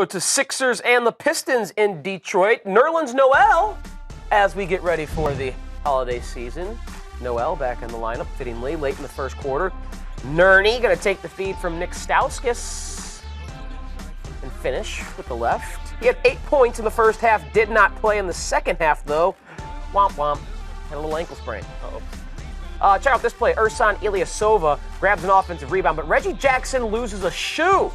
Go to Sixers and the Pistons in Detroit. Nerlens Noel, as we get ready for the holiday season. Noel back in the lineup, fittingly, late in the first quarter. Nerny going to take the feed from Nick Stauskas and finish with the left. He had 8 points in the first half, did not play in the second half, though. Womp womp. Had a little ankle sprain. Check out this play. Ersan Ilyasova grabs an offensive rebound, but Reggie Jackson loses a shoe.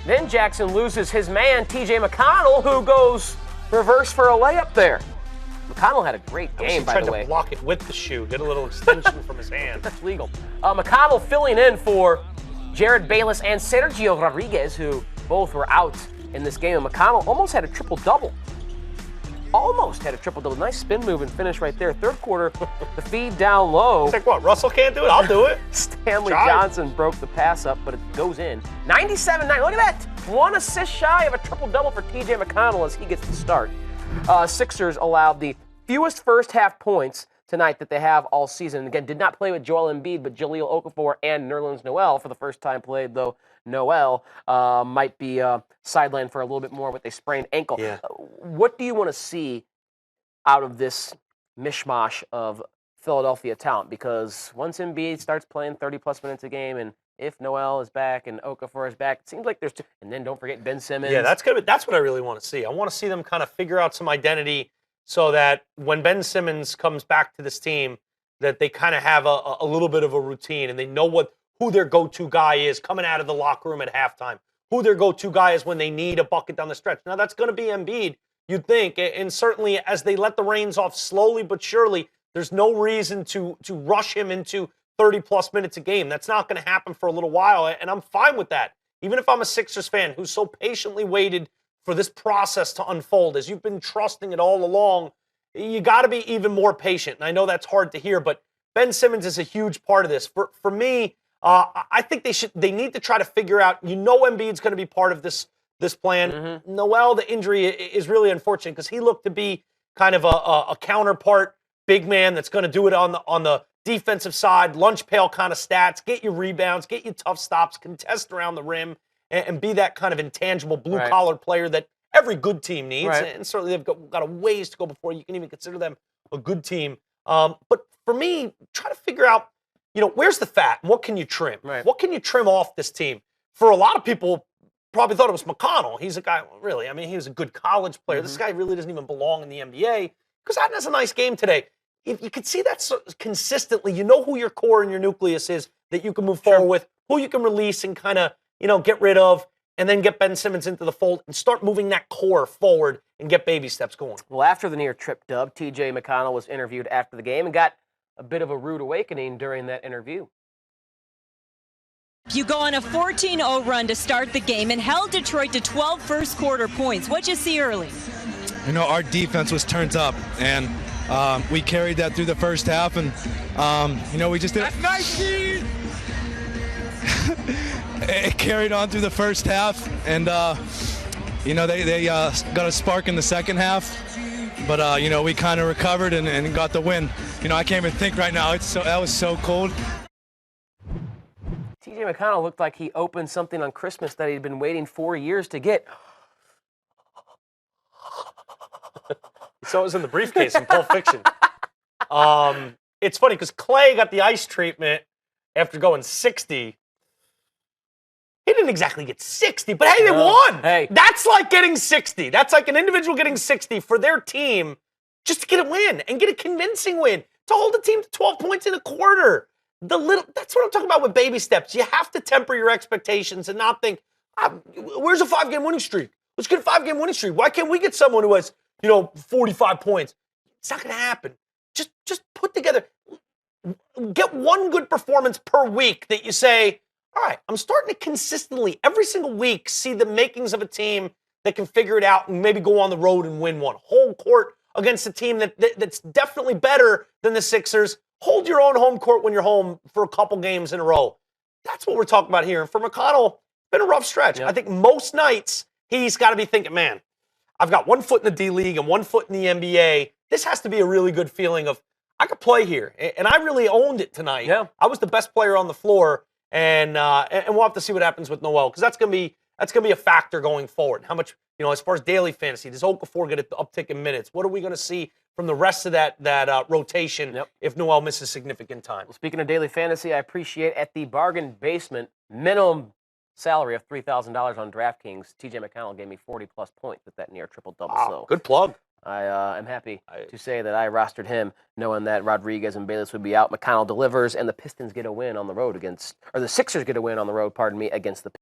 Then Jackson loses his man, TJ McConnell, who goes reverse for a layup there. McConnell had a great game, by the way. Tried to block it with the shoe, get a little extension from his hand. That's legal. McConnell filling in for Jared Bayless and Sergio Rodriguez, who both were out in this game. And McConnell almost had a triple-double. Nice spin move and finish right there. Third quarter, the feed down low. It's like, what, Russell can't do it? I'll do it. Stanley Johnson broke the pass up, but it goes in. 97-9. Look at that. 1 assist shy of a triple-double for TJ McConnell as he gets the start. Sixers allowed the fewest first-half points tonight that they have all season. Again, did not play with Joel Embiid, but Jahlil Okafor and Nerlens Noel for the first time played, though Noel might be sidelined for a little bit more with a sprained ankle. Yeah. What do you want to see out of this mishmash of Philadelphia talent? Because once Embiid starts playing 30-plus minutes a game, and if Noel is back and Okafor is back, it seems like there's two. And then don't forget Ben Simmons. Yeah, that's what I really want to see. I want to see them kind of figure out some identity so that when Ben Simmons comes back to this team, that they kind of have a little bit of a routine and they know who their go-to guy is coming out of the locker room at halftime, who their go-to guy is when they need a bucket down the stretch. Now, that's going to be Embiid, you'd think, and certainly as they let the reins off slowly but surely, there's no reason to rush him into 30-plus minutes a game. That's not going to happen for a little while, and I'm fine with that. Even if I'm a Sixers fan who's so patiently waited for this process to unfold, as you've been trusting it all along, you got to be even more patient. And I know that's hard to hear, but Ben Simmons is a huge part of this. For me, I think they need to try to figure out, Embiid's going to be part of this plan. Mm-hmm. Noel, the injury is really unfortunate because he looked to be kind of a counterpart big man that's going to do it on the defensive side, lunch pail kind of stats, get you rebounds, get you tough stops, contest around the rim, and be that kind of intangible blue-collar player that every good team needs. Right. And certainly they've got a ways to go before you can even consider them a good team. But for me, try to figure out, where's the fat? And what can you trim? Right. What can you trim off this team? For a lot of people, probably thought it was McConnell. He's a guy, really, he was a good college player. Mm-hmm. This guy really doesn't even belong in the NBA. Because Adden has a nice game today. If you can see that so consistently, you know who your core and your nucleus is that you can move forward with, who you can release and kind of, get rid of, and then get Ben Simmons into the fold and start moving that core forward and get baby steps going. Well, after the near trip dub, TJ McConnell was interviewed after the game and got a bit of a rude awakening during that interview. You go on a 14-0 run to start the game and held Detroit to 12 first-quarter points. What'd you see early? Our defense was turned up, and we carried that through the first half, and, we just did it. Nice. It carried on through the first half, and, they got a spark in the second half, but, we kind of recovered and got the win. I can't even think right now. That was so cold. TJ McConnell looked like he opened something on Christmas that he'd been waiting 4 years to get. So it was in the briefcase in Pulp Fiction. It's funny because Clay got the ice treatment after going 60. He didn't exactly get 60, but hey, they won. Hey. That's like getting 60. That's like an individual getting 60 for their team just to get a win and get a convincing win, to hold the team to 12 points in a quarter. That's what I'm talking about with baby steps. You have to temper your expectations and not think, where's a 5-game winning streak? Let's get a 5-game winning streak. Why can't we get someone who has 45 points? It's not going to happen. Just put together, get one good performance per week that you say, all right, I'm starting to consistently, every single week, see the makings of a team that can figure it out and maybe go on the road and win one. Home court against a team that's definitely better than the Sixers. Hold your own home court when you're home for a couple games in a row. That's what we're talking about here. And for McConnell, it's been a rough stretch. Yep. I think most nights he's got to be thinking, man, I've got 1 foot in the D-League and 1 foot in the NBA. This has to be a really good feeling of, I could play here. And I really owned it tonight. Yeah. I was the best player on the floor. And we'll have to see what happens with Noel, because that's going to be that's going to be a factor going forward. How much, as far as daily fantasy, does Okafor get an uptick in minutes? What are we going to see from the rest of that rotation if Noel misses significant time? Well, speaking of daily fantasy, I appreciate at the bargain basement minimum salary of $3,000 on DraftKings. TJ McConnell gave me 40-plus points with that near triple-double. Wow, so good plug. I am happy to say that I rostered him, knowing that Rodriguez and Bayless would be out. McConnell delivers, and the Pistons get a win on the road the Sixers get a win on the road, against the